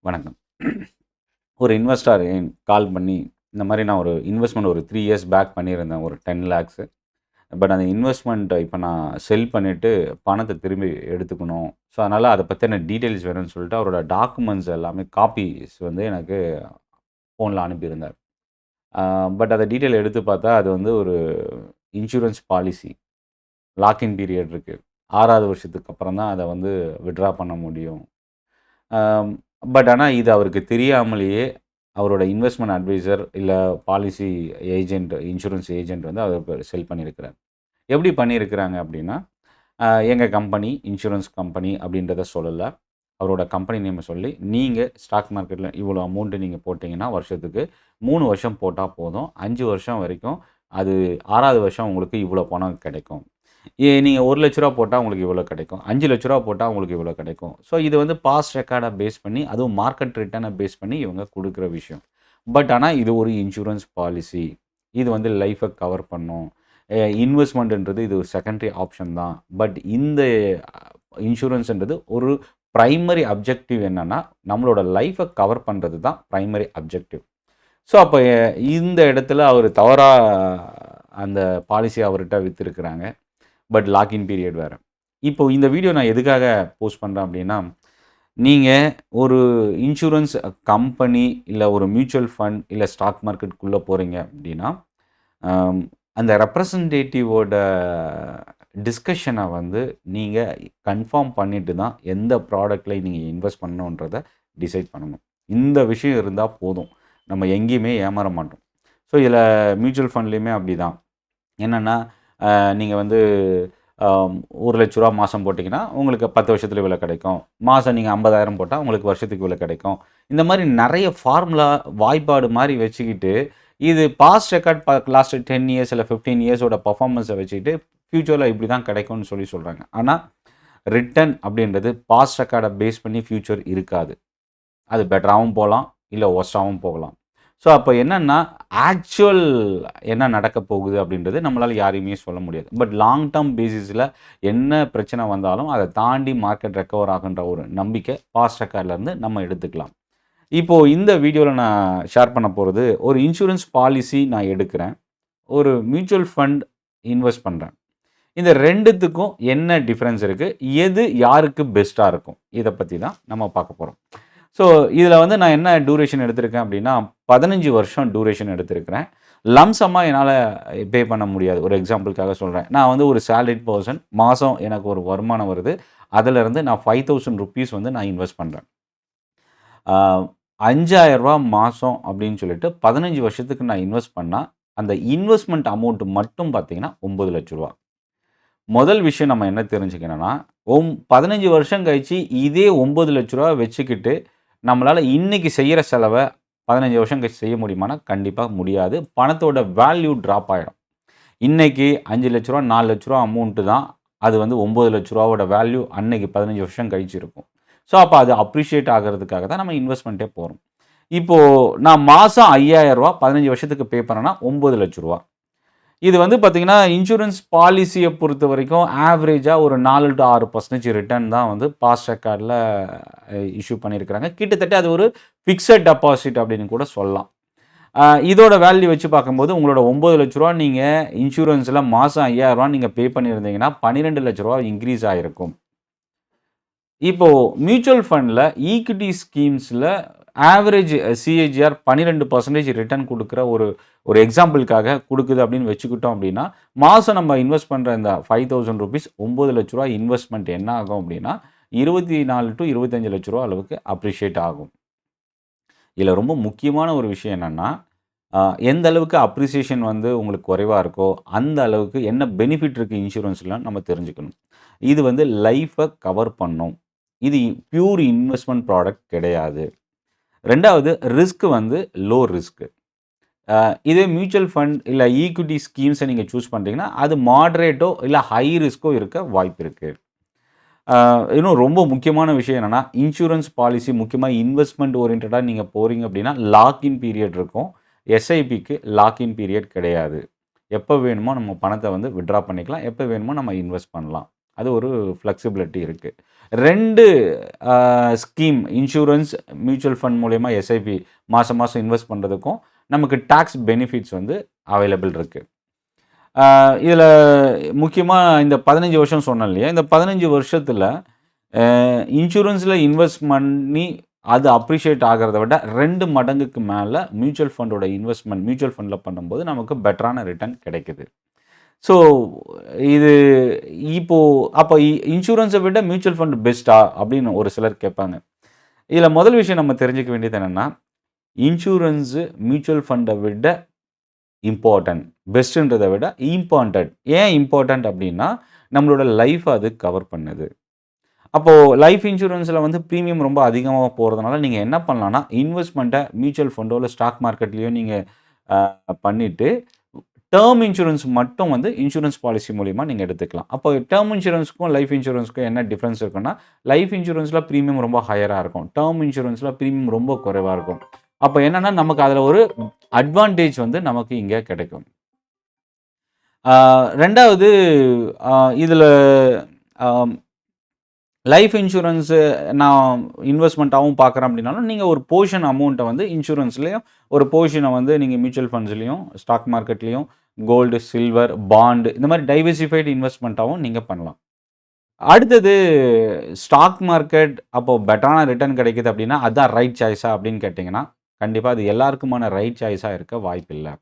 வணக்கம். ஒரு இன்வெஸ்டார் கால் பண்ணி, இந்த மாரி நான் ஒரு இன்வெஸ்ட்மெண்ட் ஒரு 3 இயர்ஸ் பேக் பண்ணியிருந்தேன். ஒரு 10 லேக்ஸு. பட் அந்த இன்வெஸ்ட்மெண்ட்ட இப்ப நான் செல் பண்ணிட்டு, பணத்த திரும்பி எடுத்துக்கணும். ஸோ, அதனால அத பத்தின டீட்டெயில்ஸ் வேணும்னு சொல்லிட்டு, அவரோட டாக்குமெண்ட்ஸ் எல்லாமே காப்பீஸ் வந்து எனக்கு ஃபோன்ல அனுப்பியிருந்தார். ஆ பட் அத டீட்டெயில் எடுத்து பார்த்தா, அது வந்து ஒரு இன்சூரன்ஸ் பாலிசி. லாக்-இன் பீரியட் இருக்கு. 6வது வருஷத்துக்கு அப்புறம் தான் அத வந்து வித்ட்ரா பண்ண முடியும். ஆம், பட் ஆனா இது அவருக்கு தெரியாமலேயே அவரோட இன்வெஸ்ட்மென்ட் அட்வைசர் இல்ல பாலிசி ஏஜென்ட், இன்சூரன்ஸ் ஏஜென்ட் வந்து அவருக்கு செல் பண்ணியிருக்கிறார். எப்படி பண்ணியிருக்கிறாங்க அப்படின்னா, எங்க கம்பெனி, இன்சூரன்ஸ் கம்பெனி அப்படின்றத சொல்லல. அவரோட கம்பெனி நேம சொல்லி, நீங்க ஸ்டாக் மார்க்கெட்ல இவ்வளோ அமௌண்ட் நீங்க போட்டீங்கன்னா, வருஷத்துக்கு 3 வருஷம் போட்டா போதும். 5 வருஷம் வரைக்கும் அது 6வது வருஷம் உங்களுக்கு இவ்வளோ பணம் கிடைக்கும். நீங்க ரூ. 1,00,000 போட்டா உங்களுக்கு இவ்வளோ கிடைக்கும். ரூ. 5,00,000 போட்டா உங்களுக்கு இவ்வளோ கிடைக்கும். ஸோ இது வந்து பாஸ்ட் ரெக்கார்ட பேஸ் பண்ணி, அதுவும் மார்க்கெட் ரிட்டர்ன பேஸ் பண்ணி இவங்க குடுக்குற விஷயம். பட் ஆனா இது ஒரு இன்சூரன்ஸ் பாலிசி. இது வந்து லைஃப கவர் பண்ணும். இன்வெஸ்ட்மென்ட்ன்றது இது ஒரு செகண்டரி ஆப்ஷன் தான். பட் இந்த இன்சூரன்ஸ்ன்றது ஒரு பிரைமரி அப்ஜெக்டிவ் என்னன்னா, நம்மளோட லைஃப கவர் பண்றது தான் பிரைமரி அப்ஜெக்டிவ். ஸோ அப்ப இந்த இடத்துல அவரு தவறா அந்த பாலிசிய அவர்ட்ட வித்திருக்கிறாங்க. பட் லாக்-இன் பீரியட் வேற. இப்போ இந்த வீடியோ நான் எதுக்காக போஸ்ட் பண்றேன் அப்டின்னா, நீங்க ஒரு இன்சூரன்ஸ் கம்பெனி, இல்ல ஒரு மியூச்சுவல் ஃபண்ட், இல்ல ஸ்டாக் மார்க்கெட்குள்ள போறீங்க அப்டின்னா, அம் அந்த ரெப்ரசன்டேட்டிவோட டிஸ்கஷன வந்து நீங்க கன்ஃபார்ம் பண்ணிட்டு தான் எந்த ப்ராடக்ட்ல நீங்க இன்வெஸ்ட் பண்ணணுன்றத டிசைட் பண்ணணும். இந்த விஷயம் இருந்தா போதும். நம்ம எங்கேயுமே ஏமாற மாட்டோம். ஸோ இதில மியூச்சுவல் ஃபண்ட்லயுமே அப்டிதான். என்னன்னா, நீங்க வந்து ரூ. 1,00,000 மாசம் போட்டீங்கன்னா, உங்களுக்கு 10 வருஷத்துல இவ்வளோ கிடைக்கும். மாசம் நீங்க 50,000 போட்டா, உங்களுக்கு வருஷத்துக்கு இவ்வளோ கிடைக்கும். இந்த மாரி நெறைய ஃபார்முலா, வாய்ப்பாடு மாரி வச்சுக்கிட்டு, இது பாஸ்ட் ரெக்கார்ட் லாஸ்ட் 10 இயர்ஸ் இல்ல 15 இயர்ஸோட பெர்ஃபார்மன்ஸ வச்சுக்கிட்டு, ஃபியூச்சர்ல இப்படி தான் கிடைக்கும்னு சொல்றாங்க. ஆனா, ரிட்டர்ன் அப்படின்றது பாஸ்ட் ரெக்கார்ட பேஸ் பண்ணி ஃபியூச்சர் இருக்காது. அது பெட்டராவும் போலாம், இல்ல வொர்ஸ்ட்டாவும் போகலாம். ஸோ, அப்ப என்னன்னா, ஆக்சுவல் என்ன நடக்க போகுது அப்படின்றது நம்மளால யாரையுமே சொல்ல முடியாது. பட் லாங் டெர்ம் பேசிஸ்ல என்ன பிரச்சனை வந்தாலும், அத தாண்டி மார்க்கெட் ரெக்கவர் ஆகுன்ற ஒரு நம்பிக்கை பாஸ்ட் ரெக்கார்ட்ல இருந்து நம்ம எடுத்துக்கலாம். இப்போ இந்த வீடியோல நான் ஷேர் பண்ண போறது, ஒரு இன்சூரன்ஸ் பாலிசி நான் எடுக்கிறேன். ஒரு மியூச்சுவல் ஃபண்ட் இன்வெஸ்ட் பண்றேன். இந்த 2த்துக்கும் என்ன டிஃபரன்ஸ் இருக்கு? எது யாருக்கு பெஸ்ட்டா இருக்கும்? இத பத்தி தான் நம்ம பார்க்க போறோம். ஸோ, இதில வந்து நான் என்ன டியூரேஷன் எடுத்திருக்கேன் அப்டின்னா, 15 வருஷம் டியூரேஷன் எடுத்திருக்கிறேன். லம்ப் சம்மா என்னால பே பண்ண முடியாது. ஒரு எக்ஸாம்பிள்க்காக சொல்றேன். நான் வந்து ஒரு சாலரிட் பெர்சன். மாசம் எனக்கு ஒரு வருமானம் வருது. அதிலிருந்து நான் ₹5,000 வந்து நான் இன்வெஸ்ட் பண்றேன். ஆ ரூ. 5,000 மாசம் அப்டின்னு சொல்லிட்டு 15 வருஷத்துக்கு நான் இன்வெஸ்ட் பண்ணா, அந்த இன்வெஸ்ட்மென்ட் அமௌண்ட் மட்டும் பார்த்தீங்கன்னா, ரூ. 9,00,000. முதல் விஷயம் நம்ம என்ன தெரிஞ்சுக்கணும்னா, 15 வருஷம் கழிச்சு இதே ரூ. 9,00,000 வச்சுக்கிட்டு, நம்மளால இன்னைக்கு செய்யற செலவ 15 வருஷம் கழிச்சு செய்ய முடியுமான்னா, கண்டிப்பா முடியாது. பணத்தோட வேல்யூ ட்ராப் ஆயிடும். இன்னைக்கு ரூ. 5,00,000 ரூ. 4,00,000 அமௌண்ட் தான். அது வந்து ரூ. 9,00,000 வேல்யூ அன்னைக்கு 15 வருஷம் கழிச்சு இருக்கும். ஸோ, அப்ப அது அப்ரிஷியேட் ஆகுறதுக்காக தான் நம்ம இன்வெஸ்ட்மென்ட்டே போறோம். இப்போ நான் மாசம் ரூ. 5,000 15 வருஷத்துக்கு பே பண்ணேன்னா, ரூ. 9,00,000. இது வந்து பார்த்தீங்கன்னா, இன்சூரன்ஸ் பாலிசிய பொறுத்தவரைக்கும் ஆவரேஜா ஒரு 4 டூ 6% ரிட்டர்ன் தான் வந்து பாஸ்ட் ரெக்கார்ட்ல இஷ்யூ பண்ணியிருக்கிறாங்க. கிட்டத்தட்ட அது ஒரு பிக்ஸட் டெபாசிட் அப்படின்னு கூட சொல்லலாம். இதோட வேல்யூ வச்சு பார்க்கும்போது, உங்களோட ரூ. 9,00,000 நீங்க இன்சூரன்ஸ்ல மாசம் ரூ. 5,000 நீங்க பே பண்ணியிருந்தீங்கன்னா, ரூ. 12,00,000 இன்கிரீஸ் ஆயிருக்கும். இப்போ மியூச்சுவல் ஃபண்ட்ல ஈக்விட்டி ஸ்கீம்ஸ்ல ஆவரேஜ் சிஏஜிஆர் 12% ரிட்டர்ன் குடுக்குற ஒரு ஒரு எக்ஸாம்பிள்க்காக குடுக்குது அப்படின்னு வச்சுக்கிட்டோம் அப்படின்னா, மாசம் நம்ம இன்வெஸ்ட் பண்ற இந்த ₹5,000 ரூ. 9,00,000 இன்வெஸ்ட்மென்ட் என்ன ஆகும் அப்படின்னா, 24 டூ 25 லட்ச ரூவா அளவுக்கு அப்ரிஷியேட் ஆகும். இதுல ரொம்ப முக்கியமான ஒரு விஷயம் என்னன்னா, அ எந்த அளவுக்கு அப்ரிசியேஷன் வந்து உங்களுக்கு குறைவா இருக்கோ, அந்த அளவுக்கு என்ன பெனிஃபிட் இருக்கு இன்சூரன்ஸ்ல நம்ம தெரிஞ்சுக்கணும். இது வந்து லைஃப கவர் பண்ணும். இது பியூர் இன்வெஸ்ட்மென்ட் ப்ராடக்ட் கிடையாது. 2வது ரிஸ்க் வந்து லோ ரிஸ்க். இதே மியூச்சுவல் ஃபண்ட் இல்ல ஈக்விட்டி ஸ்கீம்ஸ நீங்க சூஸ் பண்றீங்கன்னா, அது மாடரேட்டோ இல்ல ஹை ரிஸ்க்கோ இருக்க வாய்ப்பு இருக்கு. அ இன்னும் ரொம்ப முக்கியமான விஷயம் என்னன்னா, இன்சூரன்ஸ் பாலிசி முக்கியமா இன்வெஸ்ட்மென்ட் ஓரியன்டடா நீங்க போறீங்க அப்படின்னா, லாக்-இன் பீரியட் இருக்கும். எஸ்ஐபிக்கு லாக்-இன் பீரியட் கிடையாது. எப்ப வேணுமோ நம்ம பணத்த வந்து வித்ட்ரா பண்ணிக்கலாம். எப்ப வேணுமோ நம்ம இன்வெஸ்ட் பண்ணலாம். அது ஒரு ஃப்ளெக்சிபிலிட்டி இருக்குது. 2 ஸ்கீம் இன்சூரன்ஸ், மியூச்சுவல் ஃபண்ட் மூலயமா எஸ்ஐபி மாதம் மாதம் இன்வெஸ்ட் பண்ணுறதுக்கும் நமக்கு டாக்ஸ் பெனிஃபிட்ஸ் வந்து அவைலபிள் இருக்குது. இதில் முக்கியமாக இந்த 15 வருஷம் சொன்னேன் இல்லையா, இந்த 15 வருஷத்தில் இன்சூரன்ஸில் இன்வெஸ்ட் பண்ணி அது அப்ரிஷியேட் ஆகிறத விட 2 மடங்குக்கு மேலே மியூச்சுவல் ஃபண்டோட இன்வெஸ்ட்மெண்ட் மியூச்சுவல் ஃபண்டில் பண்ணும்போது நமக்கு பெட்டரான ரிட்டர்ன் கிடைக்குது. ஸோ இது அப்போ இன்சூரன்ஸை விட மியூச்சுவல் ஃபண்ட் பெஸ்ட்டா அப்படின்னு ஒரு சிலர் கேட்பாங்க. இதில் முதல் விஷயம் நம்ம தெரிஞ்சுக்க வேண்டியது என்னென்னா, இன்சூரன்ஸு மியூச்சுவல் ஃபண்டை விட இம்பார்ட்டன்ட், பெஸ்ட்டுன்றதை விட இம்பார்ட்டன்ட். ஏன் இம்பார்ட்டன்ட் அப்படின்னா, நம்மளோட லைஃப்பை அது கவர் பண்ணுது. அப்போது லைஃப் இன்சூரன்ஸில் வந்து ப்ரீமியம் ரொம்ப அதிகமாக போகிறதுனால நீங்கள் என்ன பண்ணலான்னா, இன்வெஸ்ட்மெண்ட்டை மியூச்சுவல் ஃபண்டோ இல்லை ஸ்டாக் மார்க்கெட்லேயோ நீங்கள் பண்ணிவிட்டு டேர்ம் இன்சூரன்ஸ் மட்டும் வந்து இன்சூரன்ஸ் பாலிசி மூலிமா நீங்கள் எடுத்துக்கலாம். அப்போ டேர்ம் இன்சூரன்ஸுக்கும் லைஃப் இன்சூரன்ஸுக்கும் என்ன டிஃப்ரென்ஸ் இருக்குன்னா, லைஃப் இன்சூரன்ஸில் ப்ரீமியம் ரொம்ப ஹையராக இருக்கும், டேர்ம் இன்சூரன்ஸில் ப்ரீமியம் ரொம்ப குறைவாக இருக்கும். அப்போ என்னென்னா, நமக்கு அதில் ஒரு அட்வான்டேஜ் வந்து நமக்கு இங்கே கிடைக்கும். 2வது இதில் லைஃப் இன்சூரன்ஸு நான் இன்வெஸ்ட்மெண்ட்டாகவும் பார்க்குறேன் அப்படின்னாலும், நீங்கள் ஒரு போர்ஷன் அமௌண்ட்டை வந்து இன்சூரன்ஸ்லேயும், ஒரு போர்ஷனை வந்து நீங்கள் மியூச்சுவல் ஃபண்ட்ஸ்லேயும், ஸ்டாக் மார்க்கெட்லேயும், கோல்டு, சில்வர், பாண்டு இந்த மாதிரி டைவர்சிஃபைடு இன்வெஸ்ட்மெண்ட்டாகவும் நீங்கள் பண்ணலாம். அடுத்தது ஸ்டாக் மார்க்கெட் அப்போது பெட்டரான ரிட்டர்ன் கிடைக்குது அப்படின்னா, அதுதான் ரைட் சாய்ஸா அப்படின்னு கேட்டிங்கன்னா, கண்டிப்பாக அது எல்லாருக்குமான ரைட் சாய்ஸாக இருக்க வாய்ப்பில்லை.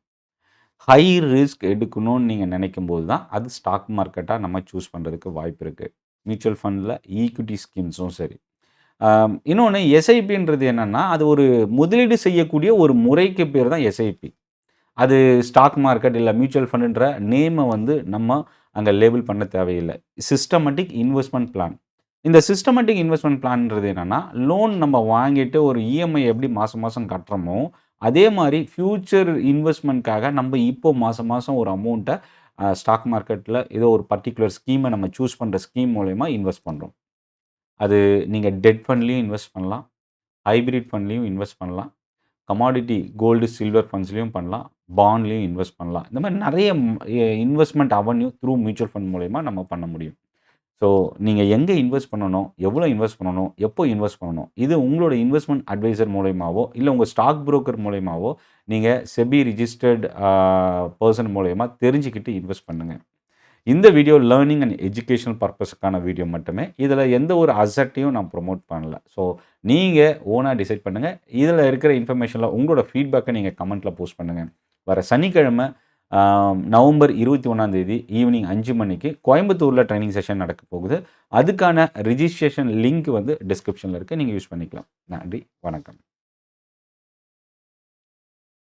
ஹை ரிஸ்க் எடுக்கணும்னு நீங்கள் நினைக்கும்போது தான் அது ஸ்டாக் மார்க்கெட்டாக நம்ம சூஸ் பண்ணுறதுக்கு வாய்ப்பு இருக்குது. மியூச்சுவல் ஃபண்டில் ஈக்விட்டி ஸ்கீம்ஸும் சரி. இன்னொன்று எஸ்ஐபின்றது என்னென்னா, அது ஒரு முதலீடு செய்யக்கூடிய ஒரு முறைக்கு பேர் தான் எஸ்ஐபி. அது ஸ்டாக் மார்க்கெட் இல்லை மியூச்சுவல் ஃபண்டுன்ற நேமை வந்து நம்ம அங்கே லேபிள் பண்ண தேவையில்லை. Systematic investment plan. இந்த சிஸ்டமேட்டிக் இன்வெஸ்ட்மெண்ட் பிளான்ன்றது என்னென்னா, லோன் நம்ம வாங்கிட்டு ஒரு இஎம்ஐ எப்படி மாதம் மாதம் கட்டுறோமோ, அதே மாதிரி ஃப்யூச்சர் இன்வெஸ்ட்மெண்ட்காக நம்ம இப்போ மாதம் மாதம் ஒரு அமௌண்ட்டை ஸ்டாக் மார்க்கெட்டில் ஏதோ ஒரு பர்டிகுலர் ஸ்கீமை நம்ம சூஸ் பண்ணுற ஸ்கீம் மூலயமா இன்வெஸ்ட் பண்ணுறோம். அது நீங்கள் டெட் ஃபண்ட்லேயும் இன்வெஸ்ட் பண்ணலாம், ஹைப்ரிட் ஃபண்ட்லேயும் இன்வெஸ்ட் பண்ணலாம், கமாடிட்டி கோல்டு, சில்வர் ஃபண்ட்ஸ்லேயும் பண்ணலாம், பாண்ட்லேயும் இன்வெஸ்ட் பண்ணலாம். இந்த மாதிரி நிறைய investment avenue through mutual fund மூலயமா நம்ம பண்ண முடியும். ஸோ நீங்கள் எங்கே இன்வெஸ்ட் பண்ணணும், எவ்வளோ இன்வெஸ்ட் பண்ணணும், எப்போ இன்வெஸ்ட் பண்ணணும், இது உங்களோட இன்வெஸ்ட்மெண்ட் அட்வைசர் மூலயமாவோ இல்லை உங்கள் ஸ்டாக் புரோக்கர் மூலயமாவோ நீங்கள் செபி ரிஜிஸ்டர்ட் பர்சன் மூலயமா தெரிஞ்சுக்கிட்டு இன்வெஸ்ட் பண்ணுங்கள். இந்த வீடியோ லேர்னிங் அண்ட் எஜுகேஷனல் பர்பஸுக்கான வீடியோ மட்டுமே. இதில் எந்த ஒரு அசட்டையும் நான் ப்ரொமோட் பண்ணல. ஸோ நீங்கள் ஓனாக டிசைட் பண்ணுங்கள். இதில் இருக்கிற இன்ஃபர்மேஷனில் உங்களோட ஃபீட்பேக்கை நீங்கள் கமெண்ட்டில் போஸ்ட் பண்ணுங்கள். வர சனிக்கிழமை நவம்பர் 21 ஈவினிங் 5 மணிக்கு கோயம்புத்தூரில் ட்ரைனிங் செஷன் நடக்க போகுது. அதுக்கான ரிஜிஸ்ட்ரேஷன் லிங்க் வந்து டிஸ்கிரிப்ஷனில் இருக்குது, நீங்கள் யூஸ் பண்ணிக்கலாம். நன்றி, வணக்கம்.